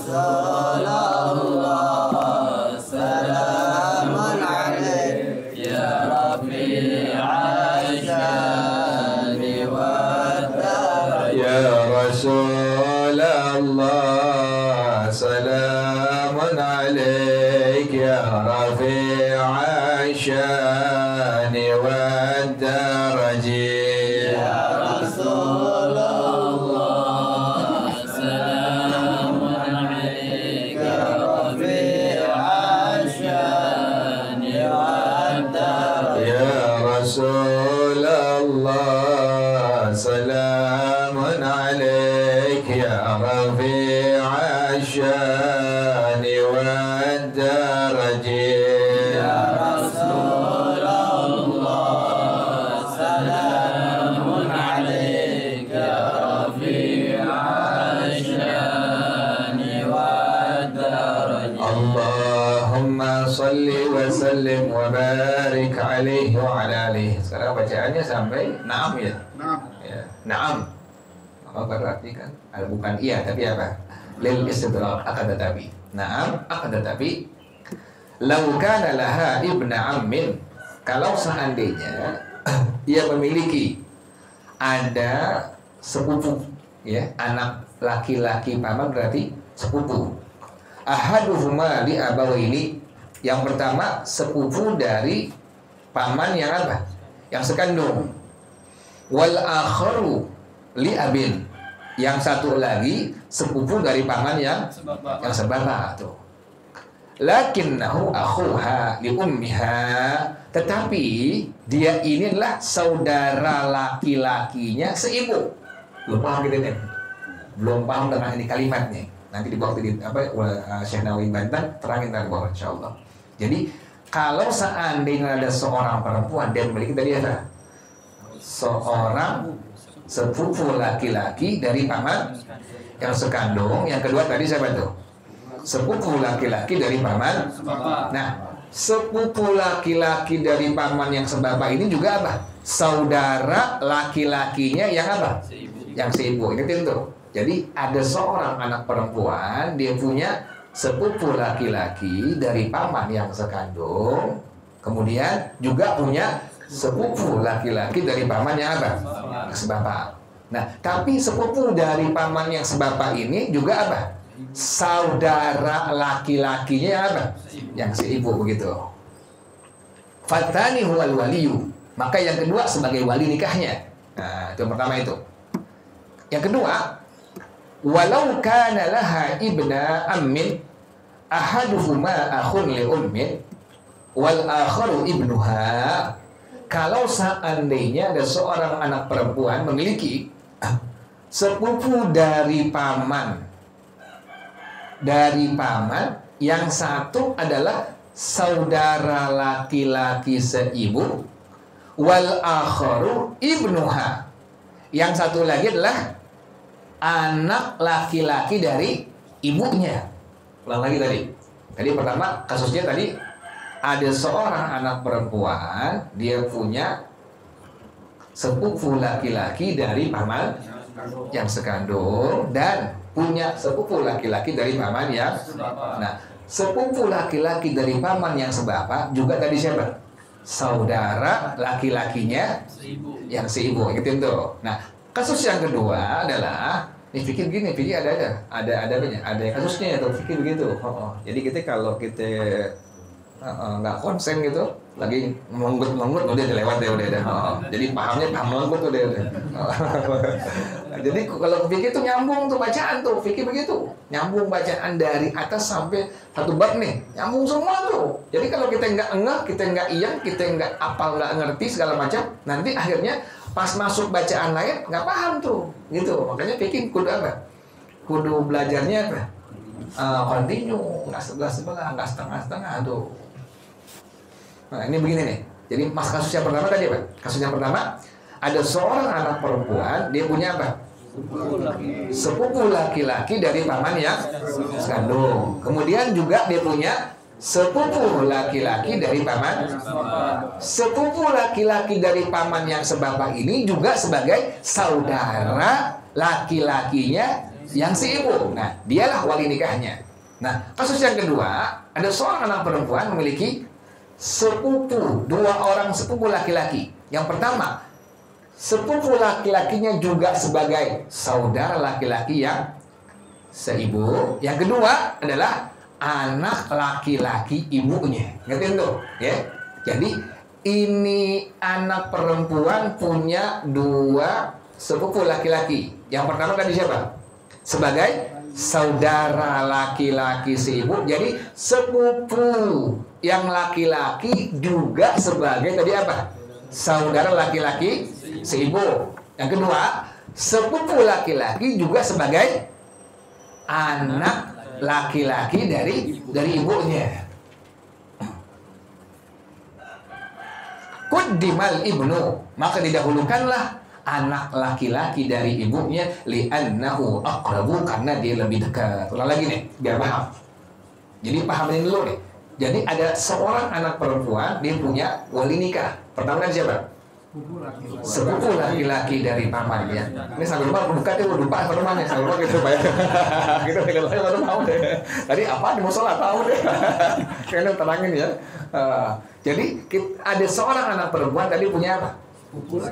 Rasulullah salamun alaik ya Rafi'al syani wad darajat Ya Rasulullah salamun alaik ya Rafi'al syani wad darajat ya Rasulullah salamun alaik ya Rafi'al syani wad darajat Ya Rasulullah salamun alaik ya Rafi'al syani wad darajat ya Rasulullah salamun alaik ya Rafi'al syani wad darajat Allahumma salli wa sallim wa barik alaihi wa ala alihi. Sekarang bacaannya sampai na'am ya? Ya, na'am. Apa berarti kan? Bukan iya tapi apa? Lil istidrak akan tetapi. Na'am akan tetapi. Lau kana laha ibna ammin. Kalau seandainya ia memiliki ada sepupu ya, anak laki-laki paman berarti sepupu. Ahaduhuma li abawaini. Yang pertama sepupu dari paman yang apa? Yang sekandung. Wal akharu li abin. Yang satu lagi sepupu dari paman yang sebapak tuh. Lakinnahu akhuha li ummiha. Tetapi dia inilah saudara laki-lakinya seibu. Belum paham gitu nih. Belum paham dengan ini kalimatnya. Nanti di bawah Syekh Nawawi Banten terangin dari bawah insyaallah. Jadi kalau seandainya ada seorang perempuan dan memiliki tadi ada seorang sepupu laki-laki dari paman yang sekandung, yang kedua tadi siapa tuh? Sepupu laki-laki dari paman. Nah, sepupu laki-laki dari paman yang sebapak ini juga apa? Saudara laki-lakinya yang apa? Yang seibu. Ini tentu. Jadi ada seorang anak perempuan, dia punya sepupu laki-laki dari paman yang sekandung, kemudian juga punya sepupu laki-laki dari paman yang apa? Yang sebapak. Nah, tapi sepupu dari paman yang sebapak ini juga apa? Saudara laki-lakinya yang apa? Yang seibu begitu. Fatani huwal waliyu. Maka yang kedua sebagai wali nikahnya. Nah, itu yang pertama itu. Yang kedua, walau kana laha ibna ammin ahaduhuma akhun li ummin wal akharu ibnuha. Kalau seandainya ada seorang anak perempuan memiliki sepupu dari paman yang satu adalah saudara laki-laki seibu, wal akharu ibnuha, yang satu lagi adalah anak laki-laki dari ibunya. Ulang lagi tadi pertama kasusnya tadi ada seorang anak perempuan, dia punya sepupu laki-laki dari paman yang sekandung dan punya sepupu laki-laki dari paman yang nah, sepupu laki-laki dari paman yang sebapak juga tadi siapa? Saudara laki-lakinya yang seibu, gitu tuh. Nah, kasus yang kedua adalah fikir gini, fikir ada kasusnya atau fikir begitu. Jadi kita kalau kita nggak konsen gitu, lagi menggut udah lewat deh udah. Jadi pahamnya paham menggut udah. Jadi kalau fikir tuh nyambung tuh bacaan tuh, fikir begitu, nyambung bacaan dari atas sampai satu bab nih, nyambung semua tuh. Jadi kalau kita nggak ngeh, kita nggak iyang, kita nggak apal, nggak ngerti segala macam, nanti akhirnya pas masuk bacaan lain nggak paham tuh, gitu. Makanya fikir kudu apa? Kudu belajarnya apa? Continue, nggak sebelah, nggak setengah tuh. Nah, ini begini nih. Jadi mas kasus yang pertama tadi apa? Kasus yang pertama ada seorang anak perempuan, dia punya apa? Sepupu laki-laki dari paman yang sekandung. Kemudian juga dia punya sepupu laki-laki dari paman. Sepupu laki-laki dari paman yang sebapak ini juga sebagai saudara laki-lakinya yang si ibu. Nah, dialah wali nikahnya. Nah, kasus yang kedua, ada seorang anak perempuan memiliki sepupu, 2 orang sepupu laki-laki. Yang pertama, sepupu laki-lakinya juga sebagai saudara laki-laki yang seibu. Yang kedua adalah anak laki-laki ibunya. Ngerti tuh, ya? Jadi ini anak perempuan punya 2 sepupu laki-laki. Yang pertama tadi siapa? Sebagai saudara laki-laki seibu. Jadi sepupu yang laki-laki juga sebagai tadi apa? Saudara laki-laki seibu. Yang kedua, sepupu laki-laki juga sebagai anak laki-laki dari ibunya. Quddimal ibnu, maka didahulukanlah anak laki-laki dari ibunya li'annahu aqrabu, karena dia lebih dekat. Ulang lagi nih, biar paham. Jadi pahamin dulu nih. Jadi ada seorang anak perempuan, dia punya wali nikah. Pertama kan siapa? Sepupu laki-laki dari pamannya. Ini sambil rumah buka tuh lupa apa namanya, sambil rumah gitu Pak. Gitu dengan saya baru tahu deh. Tadi apa di musola tahu deh. Kayaknya terangin ya. Jadi ada seorang anak perempuan tadi punya apa?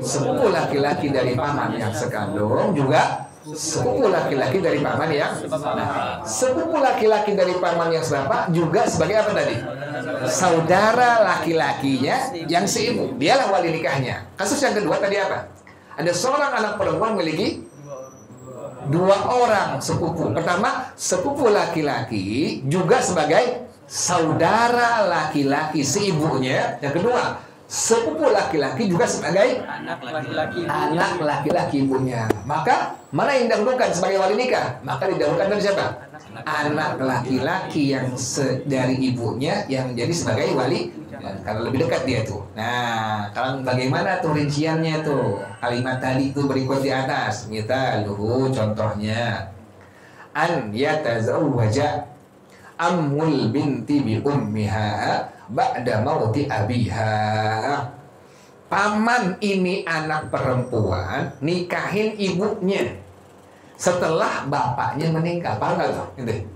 Sepupu laki-laki dari paman yang sekandung, juga sepupu laki-laki dari paman yang sepupu laki-laki dari paman yang sebapak juga sebagai apa tadi? Saudara laki-lakinya yang seibu. Dialah wali nikahnya. Kasus yang kedua tadi apa? Ada seorang anak perempuan memiliki 2 orang sepupu. Pertama, sepupu laki-laki juga sebagai saudara laki-laki seibunya. Yang kedua, sepupu laki-laki juga sebagai anak laki-laki ibunya. Maka mana yang didahulukan sebagai wali nikah? Maka didahulukan dari siapa? Anak laki-laki yang dari ibunya yang jadi sebagai wali, karena lebih dekat dia tuh. Nah, kalau bagaimana tuh rinciannya tuh? Kalimat tadi itu berikut di atas. Mitaluhu, contohnya, an yatazawwaja ammul binti bi ummiha ba'da mauti abiha. Paman ini anak perempuan nikahin ibunya setelah bapaknya meninggal. Paham nggak tuh? Gitu.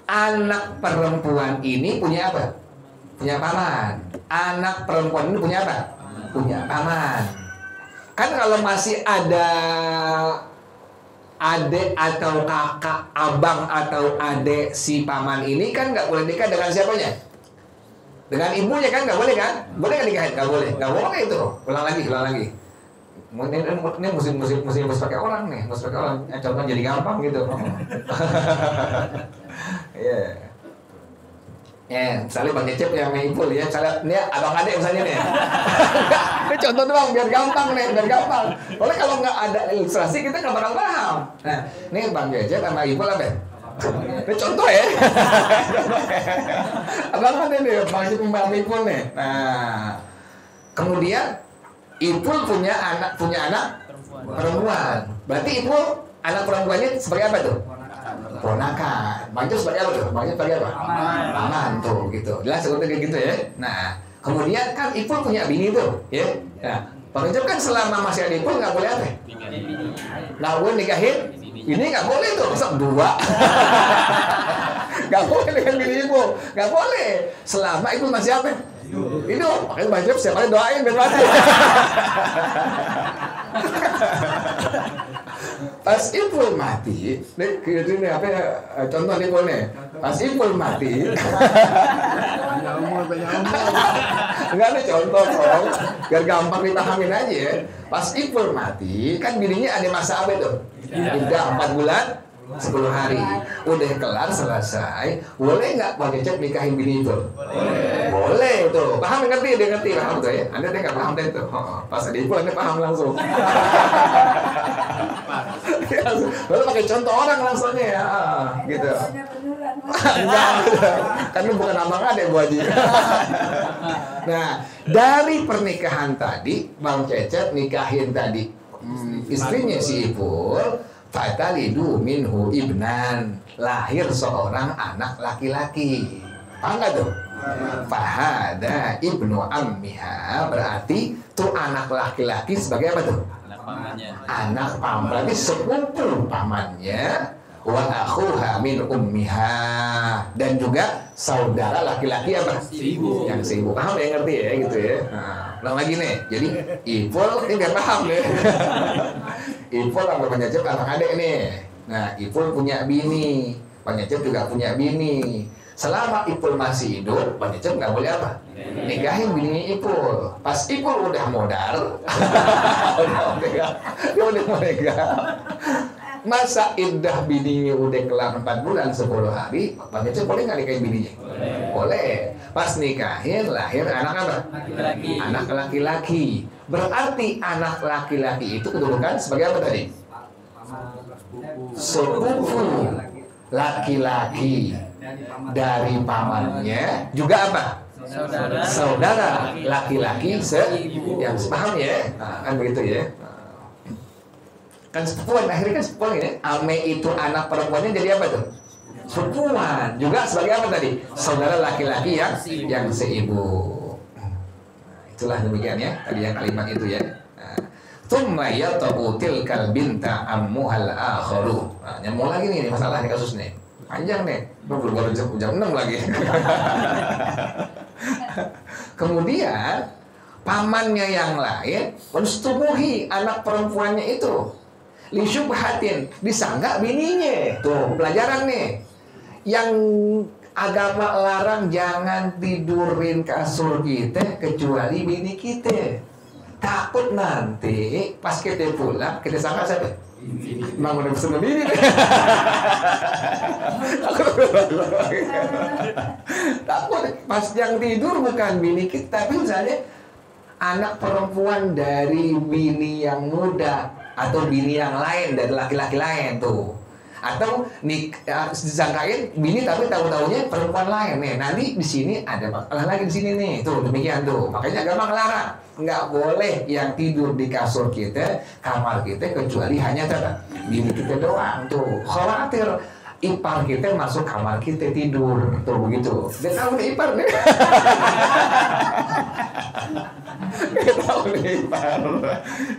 Anak perempuan ini punya apa? Punya paman. Anak perempuan ini punya apa? Punya paman. Kan kalau masih ada adik atau kakak, abang atau adik si paman ini kan nggak boleh nikah dengan siapanya? Dengan ibunya kan nggak boleh kan? Boleh nggak nikahin? Nggak boleh itu. Ulang lagi. Ini musim pakai orang nih, mesti pakai orang. Contoh jadi gampang gitu. Iya. Misalnya Bang Cecep yang main Ipul ya, misalnya ini abang adik misalnya nih. Ini contoh doang biar gampang nih, biar gampang. Soalnya kalau nggak ada ilustrasi kita nggak bakal paham. Nah, ini Bang Cecep sama Ipul apa? Ini contoh ya. Abang adik nih, Bang Cecep sama Ipul nih. Nah, kemudian Ipul punya anak perempuan. Berarti Ipul anak perempuannya sebagai apa tuh? Ponakan. Bang Cecep sebagai apa tuh? Bang Cecep sebagai apa? Paman tuh gitu. Jelas seperti kayak gitu ya. Nah, kemudian kan Ipul punya bini tuh, ya. Nah, Bang Cecep kan selama masih ada Ipul nggak boleh apa? Nggak boleh nikahin. Ini nggak boleh tuh, masa 2. Nggak boleh dengan bini Ipul, nggak boleh. Selama Ipul masih apa? Hidup. Makanya Bang Cecep siapa doain biar mati. Pas Ipul mati, ini apa ya, contoh Ipul nih. Pas Ipul mati, enggak ada contoh dong, biar gampang dipahamin aja ya. Pas Ipul mati, kan bininya ada masa apa itu? Udah 4 bulan 10 hari. Udah kelar selesai. Boleh nggak Bang Cecep nikahin bini itu? Boleh tuh. Paham, ngerti? Dia ngerti, paham tuh ya. Anda nggak paham deh tuh. Pas ada Ipul Anda paham langsung. Lalu pakai contoh orang langsungnya ya, gitu. Enggak, karena bukan abang adek Bu Haji. Nah, dari pernikahan tadi, Bang Cecep nikahin tadi istrinya si Ipul. Fatalidu minhu ibnan, lahir seorang anak laki-laki. Paham nggak tuh? Fahada ibnu ammiha, berarti tuh anak laki-laki sebagai apa tuh? pamannya. Anak paman, berarti sepupu pamannya. Wa akhuha min ummiha, dan juga saudara laki-laki apa? Ibu. Yang seibu. Paham ya, ngerti ya gitu ya. Nah, lagi nih. Jadi Ipul ini nggak paham deh. Ipul sama Bang Cecep anak adik nih. Nah, Ipul punya bini, Bang Cecep juga punya bini. Selama Ipul masih hidup, Bang Cecep nggak boleh apa? Nikahin bininya Ipul. Pas Ipul udah modal, dia udah mau nikah. Masa iddah bininya udah kelar 4 bulan 10 hari, Bang Cecep boleh nggak nikahin bininya? Boleh. Pas nikahin lahir anak apa? Laki-laki. Anak laki-laki. Berarti anak laki-laki itu kedudukan sebagai apa tadi? Sepupu laki-laki dari pamannya, juga apa? Saudara laki-laki yang sepaham ya. Nah, kan begitu ya. Kan sepupuan, akhirnya kan sepupuan ya. Ame itu anak perempuannya jadi apa tuh? Sepupuan. Juga sebagai apa tadi? Saudara laki-laki yang seibu. Nah, itulah demikian ya. Tadi yang kalimat itu ya. Tsumma yatabu tilkal binta ammuhal akharu. Nah, nyambung lagi nih masalah nih kasus nih. Panjang nih. Baru jam 6 lagi. Kemudian pamannya yang lain mensetubuhi anak perempuannya itu. Li syubhatin, disangka bininya. Tuh, pelajaran nih. Yang agama larang jangan tidurin kasur kita kecuali bini kita. Takut nanti pas kita pulang kita sangka siapa? Emang udah pesen bini. Takut pas yang tidur bukan bini kita, tapi misalnya anak perempuan dari bini yang muda atau bini yang lain dari laki-laki lain tuh, atau disangkain bini tapi tahu-tahunya perempuan lain nih. Nanti di sini ada masalah lagi di sini nih, tuh demikian tuh. Makanya agama melarang, nggak boleh yang tidur di kasur kita, kamar kita kecuali hanya bini kita doang tuh. Khawatir ipar kita masuk kamar kita tidur tuh begitu. Dia tahu nih ipar nih. Dia tahu nih ipar.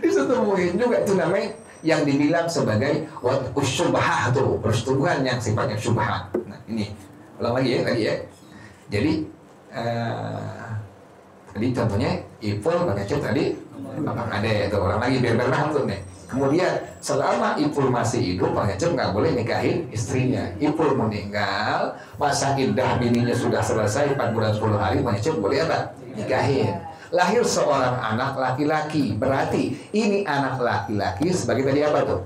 Disetubuhin juga itu namanya yang dibilang sebagai syubhah tuh, persetubuhan yang sifatnya syubhat. Nah ini ulang lagi ya. Jadi tadi contohnya Ipul Bang Cecep tadi Abang Ade itu orang lagi biar paham tuh nih. Kemudian selama Ipul masih hidup Bang Cecep nggak boleh nikahin istrinya. Ipul meninggal, masa iddah bininya sudah selesai 4 bulan 10 hari, Bang Cecep boleh apa? Nikahin. Lahir seorang anak laki-laki, berarti ini anak laki-laki sebagai tadi apa tuh?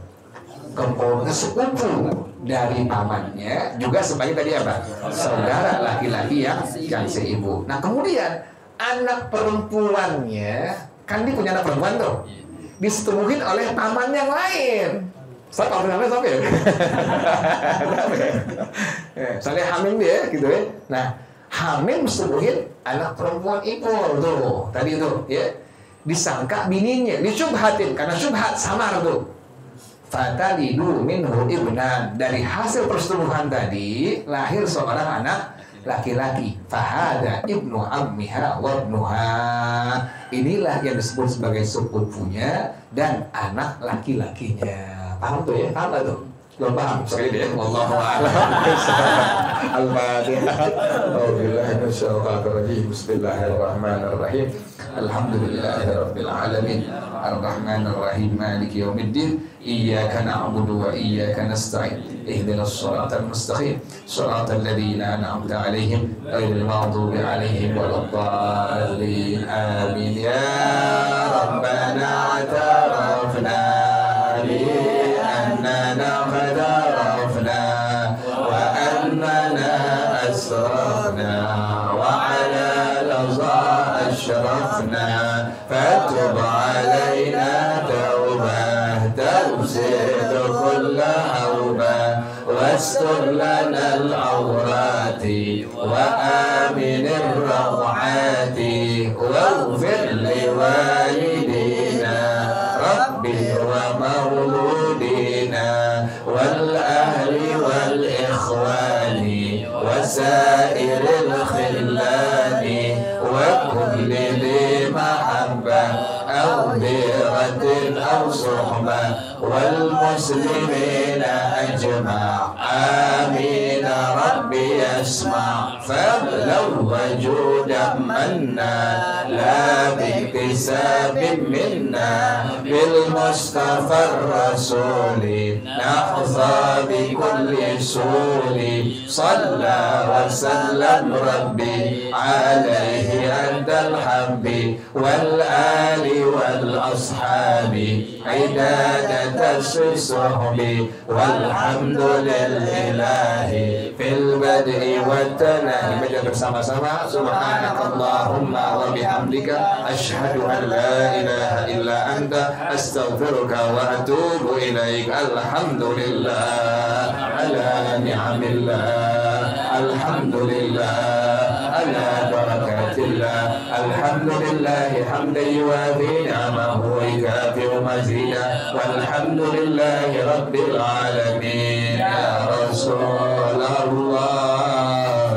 Keponakan sepupu dari pamannya, juga sebagai tadi apa? Saudara laki-laki yang seibu. Nah kemudian anak perempuannya, kan dia punya anak perempuan tuh, disetubuhin oleh paman yang lain. Saya tahu namanya siapa ya? Misalnya Hamim dia gitu ya. Nah Hamim setubuhin anak perempuan Ipul tuh, tadi tuh ya, disangka bininya, disyubhatin karena syubhat samar tuh. Fatalidu minhu ibnan, dari hasil persetubuhan tadi lahir seorang anak laki-laki. Fahada ibnu ammiha wa ibnuha, inilah yang disebut sebagai sepupunya dan anak laki-lakinya. Paham tuh ya? Paham tuh? Belum paham sekali deh. Wallahu a'lam. Al-Fatihah. Auzubillahi minasyaitonir rajim. Bismillahirrahmanirrahim. Alhamdulillahirabbil alamin. Arrahmanir rahim. Maliki yaumiddin. Iyyaka na'budu wa iyyaka nasta'in. Ihdinas shiratal mustaqim. Shiratal ladzina an'amta 'alaihim ghairil maghdubi 'alaihim waladdallin. Amin ya rabbana atarafna bi annana أسرفنا وعلى لظى أشرفنا فتب علينا توبة تفسد كل عوبة واستر لنا العورات وآمن الروعات واغفر لوالدينا ربي ومولودينا والأهل والإخوان وسائر الخلان وكل ذي محبة أو ديرة أو والصحبة والمسلمين أجمع آمين ربي اسمع فضلا وجودا منا لا باكتساب منا بالمصطفى الرسول نحظى بكل سول صلى وسلم ربي عليه عند الحب والآل والأصحاب عدادة الصحب والحمد لله في البدء والتنهي. Baca bersama-sama subhanakallahumma wa bihamdika asyhadu an la ilaha illa anta astaghfiruka wa atubu ilaik. Alhamdulillah ala ni'amillah, alhamdulillah ala barakatillah, alhamdulillah hamdan yuwafi ni'amahu wa yukafi'u mazidah, walhamdulillahi rabbil alamin. Ya Rasulullah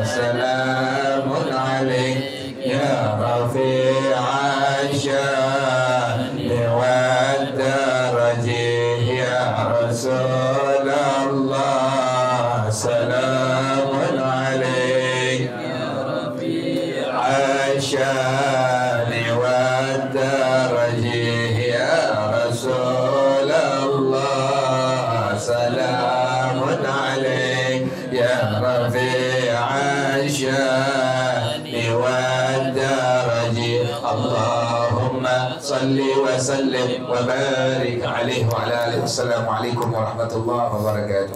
salamun alaik ya rafi'a syani wad darajih. Ya Rasulullah salamun alaik ya rafi'a syani wad darajih. Ya Rasulullah salamun alaik ya rafi'a syani wad darajih. Allahumma salli wa sallim wa barik alaihi wa ala alihi. Wassalamualaikum warahmatullahi wabarakatuh.